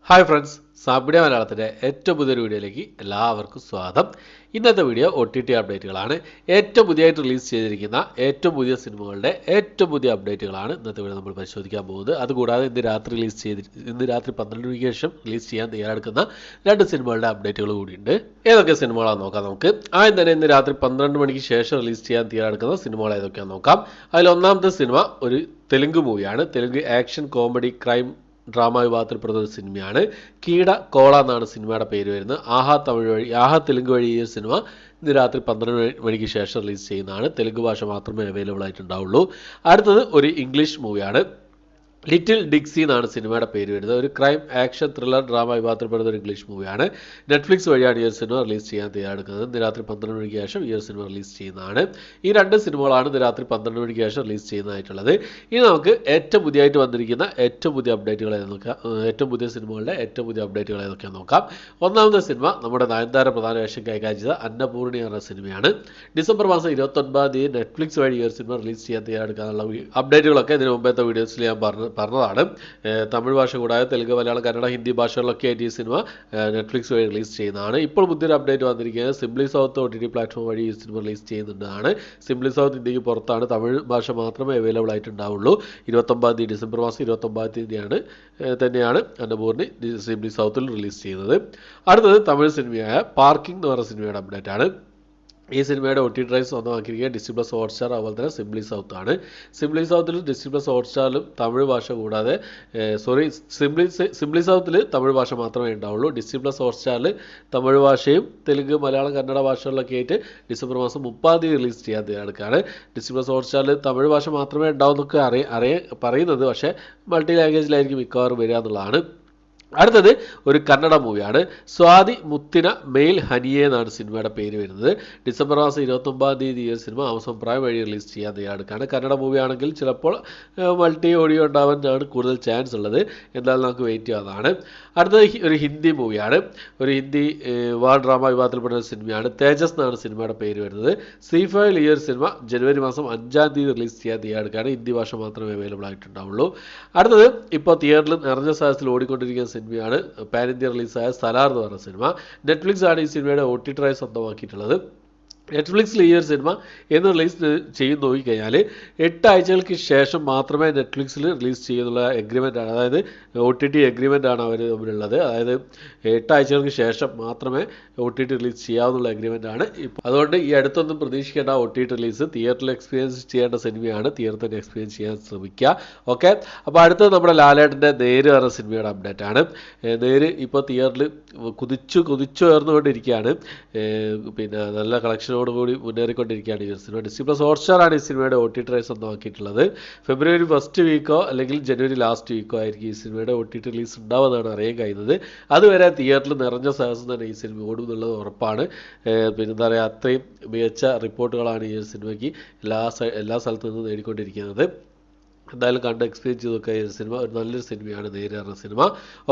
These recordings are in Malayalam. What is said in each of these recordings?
ഹായ് ഫ്രണ്ട്സ്, സാബിഡിയ മലയാളത്തിൻ്റെ ഏറ്റവും പുതിയൊരു വീഡിയോയിലേക്ക് എല്ലാവർക്കും സ്വാഗതം. ഇന്നത്തെ വീഡിയോ OTT അപ്ഡേറ്റുകളാണ്. ഏറ്റവും പുതിയതായിട്ട് റിലീസ് ചെയ്തിരിക്കുന്ന ഏറ്റവും പുതിയ സിനിമകളുടെ ഏറ്റവും പുതിയ അപ്ഡേറ്റുകളാണ് ഇന്നത്തെ വീഡിയോ നമ്മൾ പരിശോധിക്കാൻ പോകുന്നത്. അതുകൂടാതെ ഇന്ന് രാത്രി 12 മണിക്ക് ശേഷം റിലീസ് ചെയ്യാൻ തയ്യാറെടുക്കുന്ന 2 സിനിമകളുടെ അപ്ഡേറ്റുകൾ കൂടിയുണ്ട്. ഏതൊക്കെ സിനിമകളാണെന്ന് നോക്കാം നമുക്ക്. ആദ്യം തന്നെ ഇന്ന് രാത്രി 12 മണിക്ക് ശേഷം റിലീസ് ചെയ്യാൻ തയ്യാറെടുക്കുന്ന സിനിമകൾ ഏതൊക്കെയാണെന്ന് നോക്കാം. അതിൽ ഒന്നാമത്തെ സിനിമ ഒരു തെലുങ്ക് മൂവിയാണ്. Telugu action comedy crime drama വിഭാഗത്തിൽപ്പെടുന്ന ഒരു സിനിമയാണ്. കീട കോള എന്നാണ് സിനിമയുടെ പേര് വരുന്നത്. ആഹാ തെലുങ്ക് വഴി ഈ സിനിമ ഇന്ന് രാത്രി 12 മണിക്ക് ശേഷം റിലീസ് ചെയ്യുന്നതാണ്. തെലുങ്ക് ഭാഷ മാത്രമേ അവൈലബിൾ ആയിട്ടുണ്ടാവുള്ളൂ. അടുത്തത് ഒരു ഇംഗ്ലീഷ് മൂവിയാണ്. ലിറ്റിൽ ഡിക്സി എന്നാണ് സിനിമയുടെ പേര് വരുന്നത്. ഒരു ക്രൈം ആക്ഷൻ ത്രില്ലർ ഡ്രാമ വിഭാഗത്തിൽപ്പെടുന്ന ഒരു ഇംഗ്ലീഷ് മൂവിയാണ്. നെറ്റ്ഫ്ലിക്സ് വഴിയാണ് ഈ ഒരു സിനിമ റിലീസ് ചെയ്യാൻ തയ്യാറെടുക്കുന്നത്. ഇന്ന് രാത്രി 12 മണിക്ക് ശേഷം ഈ ഒരു സിനിമ റിലീസ് ചെയ്യുന്നതാണ്. ഈ 2 സിനിമകളാണ് ഇന്ന് രാത്രി 12 മണിക്ക് ശേഷം റിലീസ് ചെയ്യുന്നതായിട്ടുള്ളത്. ഇനി നമുക്ക് ഏറ്റവും പുതിയതായിട്ട് വന്നിരിക്കുന്ന ഏറ്റവും പുതിയ അപ്ഡേറ്റുകൾ നോക്കാം. ഏറ്റവും പുതിയ സിനിമകളുടെ ഏറ്റവും പുതിയ അപ്ഡേറ്റുകൾ ഏതൊക്കെയാണെന്ന് നോക്കാം. ഒന്നാമത്തെ സിനിമ നമ്മുടെ നയൻതാര പ്രധാന വേഷം കൈകാര്യം ചെയ്ത അന്നപൂർണി എന്ന സിനിമയാണ്. ഡിസംബർ മാസം 29 തീയതി നെറ്റ്ഫ്ലിക്സ് വഴി ഈ ഒരു സിനിമ റിലീസ് ചെയ്യാൻ തയ്യാറെടുക്കാനുള്ള അപ്ഡേറ്റുകളൊക്കെ ഇതിന് മുമ്പത്തെ വീഡിയോസിൽ ഞാൻ പറഞ്ഞതാണ്. തമിഴ് ഭാഷ കൂടാതെ തെലുങ്ക്, മലയാളം, കന്നഡ, ഹിന്ദി ഭാഷകളിലൊക്കെ ആയിട്ട് ഈ സിനിമ നെറ്റ്ഫ്ലിക്സ് വഴി റിലീസ് ചെയ്യുന്നതാണ്. ഇപ്പോൾ പുതിയൊരു അപ്ഡേറ്റ് വന്നിരിക്കുന്നത് സിംപ്ലി സൗത്ത് OTT പ്ലാറ്റ്ഫോം വഴി ഈ സിനിമ റിലീസ് ചെയ്യുന്നതാണ്. സിംപ്ലി സൗത്ത് ഇന്ത്യക്ക് പുറത്താണ്. തമിഴ് ഭാഷ മാത്രമേ അവൈലബിൾ ആയിട്ടുണ്ടാവുള്ളൂ. 29 തീയതി ഡിസംബർ മാസം 29 തീയതിയാണ് തന്നെയാണ് അന്നപൂർണി സിംപ്ലി സൗത്തിൽ റിലീസ് ചെയ്യുന്നത്. അടുത്തത് തമിഴ് സിനിമയായ പാർക്കിംഗ് എന്ന് പറയുന്ന സിനിമയുടെ അപ്ഡേറ്റ് ആണ്. ഈ സിനിമയുടെ OTT റൈറ്റ്സ് സ്വന്തമാക്കിയിരിക്കുക ഡിസ്നി പ്ലസ് ഹോട്ട്സ്റ്റാർ, അതുപോലെ തന്നെ സിംപ്ലി സൗത്ത് ആണ്. സിംപ്ലി സൗത്തിൽ ഡിസ്നി പ്ലസ് ഹോട്ട്സ്റ്റാറിലും തമിഴ് ഭാഷ കൂടാതെ സിംപ്ലി സൗത്തിൽ തമിഴ് ഭാഷ മാത്രമേ ഉണ്ടാവുള്ളൂ. ഡിസ്നി പ്ലസ് ഹോട്ട്സ്റ്റാറിൽ തമിഴ് ഭാഷയും തെലുങ്ക്, മലയാളം, കന്നഡ ഭാഷകളിലൊക്കെ ആയിട്ട് ഡിസംബർ മാസം 30 തീയതി റിലീസ് ചെയ്യാൻ തയ്യാറെടുക്കുകയാണ്. ഡിസ്നി പ്ലസ് ഹോട്ട്സ്റ്റാറിൽ തമിഴ് ഭാഷ മാത്രമേ ഉണ്ടാവുന്നൊക്കെ പറയുന്നത്, പക്ഷേ മൾട്ടി ലാംഗ്വേജിലായിരിക്കും മിക്കവാറും വരിക എന്നുള്ളതാണ്. അടുത്തത് ഒരു കന്നഡ മൂവിയാണ്. സ്വാതി മുത്തിന മെയിൽ ഹനിയെ എന്നാണ് സിനിമയുടെ പേര് വരുന്നത്. ഡിസംബർ മാസം 29 തീയതി ഈ സിനിമ ആമസോൺ പ്രൈം വഴി റിലീസ് ചെയ്യാൻ തയ്യാറെടുക്കുകയാണ്. കന്നഡ മൂവി ആണെങ്കിൽ ചിലപ്പോൾ മൾട്ടി ഓഡിയോ ഉണ്ടാവാനാണ് കൂടുതൽ ചാൻസ് ഉള്ളത്. എന്തായാലും നമുക്ക് വെയിറ്റ് ചെയ്യാവുന്നതാണ്. അടുത്തത് ഒരു ഹിന്ദി മൂവിയാണ്. ഒരു ഹിന്ദി വാർ ഡ്രാമ വിഭാഗത്തിൽപ്പെടുന്ന ഒരു സിനിമയാണ്. തേജസ് എന്നാണ് സിനിമയുടെ പേര് വരുന്നത്. സീഫയിൽ ഈ ഒരു സിനിമ ജനുവരി മാസം 5 തീയതി റിലീസ് ചെയ്യാൻ തയ്യാറെടുക്കുകയാണ്. ഹിന്ദി ഭാഷ മാത്രമേ അവൈലബിൾ ആയിട്ടുണ്ടാവുള്ളൂ. അടുത്തത് ഇപ്പോൾ തിയേറ്ററിൽ നിറഞ്ഞ സാഹചര്യത്തിൽ ഓടിക്കൊണ്ടിരിക്കുന്ന സിനിമയാണ് പാൻ ഇന്ത്യ റിലീസായ സലാർ എന്ന് പറഞ്ഞ സിനിമ. നെറ്റ്ഫ്ലിക്സ് ആണ് ഈ സിനിമയുടെ OTT റൈറ്റ്സ് സ്വന്തമാക്കിയിട്ടുള്ളത്. നെറ്റ്ഫ്ലിക്സിൽ ഈ ഒരു സിനിമ എന്ന് റിലീസ് ചെയ്ത് നോക്കിക്കഴിഞ്ഞാൽ 8 ആഴ്ചകൾക്ക് ശേഷം മാത്രമേ നെറ്റ്ഫ്ലിക്സിൽ റിലീസ് ചെയ്യുന്നുള്ള എഗ്രിമെൻ്റ് ആണ്. അതായത് OTT എഗ്രിമെൻ്റ് ആണ് അവർ തമ്മിലുള്ളത്. അതായത് 8 ആഴ്ചകൾക്ക് ശേഷം മാത്രമേ OTT റിലീസ് ചെയ്യാവുന്നുള്ള എഗ്രിമെൻ്റ് ആണ്. അതുകൊണ്ട് ഈ അടുത്തൊന്നും പ്രതീക്ഷിക്കേണ്ട OTT റിലീസ്. തിയേറ്ററിൽ എക്സ്പീരിയൻസ് ചെയ്യേണ്ട സിനിമയാണ്. തിയേറ്ററിൽ തന്നെ എക്സ്പീരിയൻസ് ചെയ്യാൻ ശ്രമിക്കുക. ഓക്കെ, അപ്പോൾ അടുത്തത് നമ്മുടെ ലാലേട്ടൻ്റെ നേര് എന്ന സിനിമയുടെ അപ്ഡേറ്റ് ആണ്. നേര് ഇപ്പോൾ തിയേറ്ററിൽ കുതിച്ചുയർന്നുകൊണ്ടിരിക്കുകയാണ്. പിന്നെ നല്ല കളക്ഷനോടുകൂടി മുന്നേറിക്കൊണ്ടിരിക്കുകയാണ് ഈ സിനിമ. ഡിസ്നി പ്ലസ് ഹോട്ട്സ്റ്റാർ ആണ് ഈ സിനിമയുടെ OTT റൈറ്റ്സ് സ്വന്തമാക്കിയിട്ടുള്ളത്. ഫെബ്രുവരി ഫസ്റ്റ് വീക്കോ അല്ലെങ്കിൽ ജനുവരി ലാസ്റ്റ് വീക്കോ ആയിരിക്കും ഈ സിനിമയുടെ OTT റിലീസ് ഉണ്ടാവുമെന്നാണ് അറിയാൻ കഴിയുന്നത്. അതുവരെ തിയേറ്ററിൽ നിറഞ്ഞ സാഹസം തന്നെ ഈ സിനിമ ഓടും എന്നുള്ളത് ഉറപ്പാണ്. പിന്നെ എന്താ പറയുക, അത്രയും മികച്ച റിപ്പോർട്ടുകളാണ് ഈ സിനിമയ്ക്ക് എല്ലാ സ്ഥലത്തു നിന്നും നേടിക്കൊണ്ടിരിക്കുന്നത്. എന്തായാലും കണ്ട് എക്സ്പീരിയൻസ് ചെയ്തൊക്കെ ഈ സിനിമ ഒരു നല്ലൊരു സിനിമയാണ് നേര് എന്ന സിനിമ.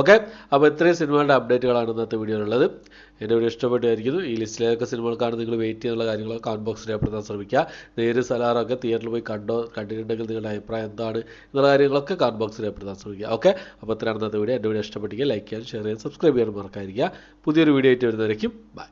ഓക്കെ, അപ്പോൾ ഇത്രയും സിനിമകളുടെ അപ്ഡേറ്റുകളാണ് ഇന്നത്തെ വീഡിയോയിലുള്ളത്. എൻ്റെ വീഡിയോ ഇഷ്ടപ്പെട്ടായിരിക്കുന്നു. ഈ ലിസ്റ്റിലേതൊക്കെ സിനിമകൾക്കാണ് നിങ്ങൾ വെയിറ്റ് ചെയ്യുന്നുള്ള കാര്യങ്ങളൊക്കെ കമന്റ് ബോക്സിൽ രേഖപ്പെടുത്താൻ ശ്രമിക്കുക. നേര് സലാറൊക്കെ തിയേറ്ററിൽ പോയി കണ്ടിട്ടുണ്ടെങ്കിൽ നിങ്ങളുടെ അഭിപ്രായം എന്താണ് എന്നുള്ള കാര്യങ്ങളൊക്കെ കമന്റ് ബോക്സിൽ രേഖപ്പെടുത്താൻ ശ്രമിക്കുക. ഓക്കെ, അപ്പോൾ ഇത്രയാണ് ഇന്നത്തെ വീഡിയോ. എൻ്റെ വീഡിയോ ഇഷ്ടപ്പെട്ടെങ്കിൽ ലൈക്ക് ചെയ്യാൻ, ഷെയർ ചെയ്യാൻ, സബ്സ്ക്രൈബ് ചെയ്യാൻ മറക്കാതിരിക്കുക. പുതിയൊരു വീഡിയോ ആയിട്ട് വരുന്നതായിരിക്കും. ബൈ.